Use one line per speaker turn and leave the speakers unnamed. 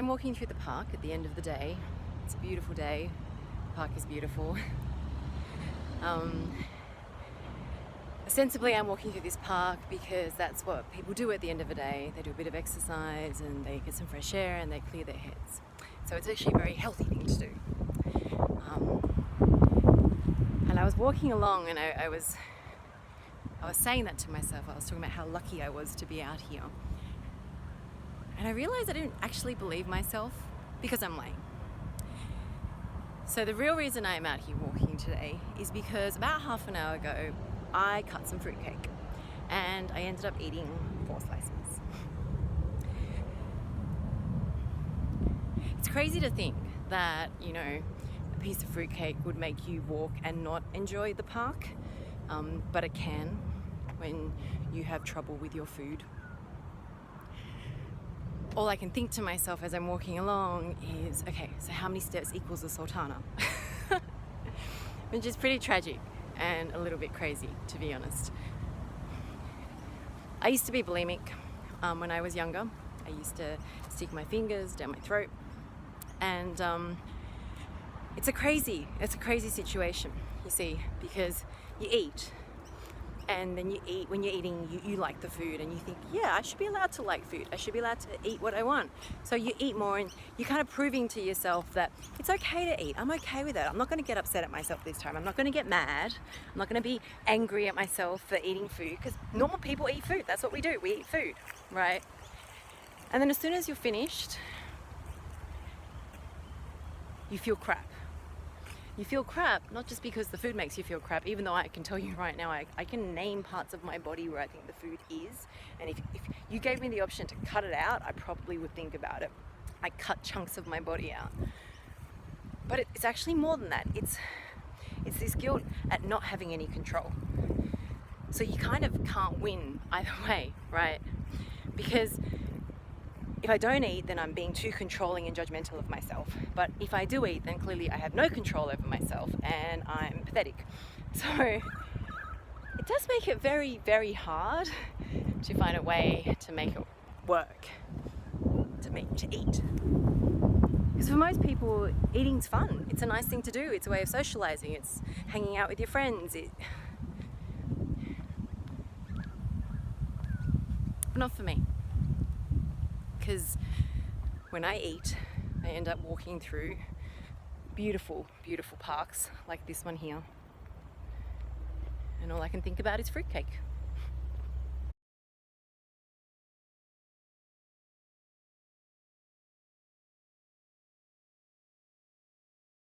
I'm walking through the park at the end of the day. It's a beautiful day. The park is beautiful. Ostensibly I'm walking through this park because that's what people do at the end of the day. They do a bit of exercise and they get some fresh air and they clear their heads. So it's actually a very healthy thing to do. And I was walking along and I was saying that to myself. I was talking about how lucky I was to be out here. And I realized I didn't actually believe myself because I'm lame. So the real reason I'm out here walking today is because about half an hour ago, I cut some fruitcake and I ended up eating 4 slices. It's crazy to think that, a piece of fruitcake would make you walk and not enjoy the park, but it can when you have trouble with your food. All I can think to myself as I'm walking along is, okay, so how many steps equals a sultana? Which is pretty tragic and a little bit crazy, to be honest. I used to be bulimic when I was younger. I used to stick my fingers down my throat, and it's a crazy situation, you see, because you eat, and then when you're eating, you like the food and you think, yeah, I should be allowed to like food. I should be allowed to eat what I want. So you eat more and you're kind of proving to yourself that it's okay to eat. I'm okay with it. I'm not going to get upset at myself this time. I'm not going to get mad. I'm not going to be angry at myself for eating food, because normal people eat food. That's what we do. We eat food, right? And then as soon as you're finished, you feel crap. You feel crap, not just because the food makes you feel crap, even though I can tell you right now, I can name parts of my body where I think the food is. And if you gave me the option to cut it out, I probably would think about it. I cut chunks of my body out. But it's actually more than that. It's this guilt at not having any control. So you kind of can't win either way, right? Because if I don't eat, then I'm being too controlling and judgmental of myself. But if I do eat, then clearly I have no control over myself and I'm pathetic. So it does make it very, very hard to find a way to make it work, to eat. Because for most people, eating's fun. It's a nice thing to do. It's a way of socializing. It's hanging out with your friends. But not for me. Because when I eat, I end up walking through beautiful, beautiful parks like this one here. And all I can think about is fruitcake.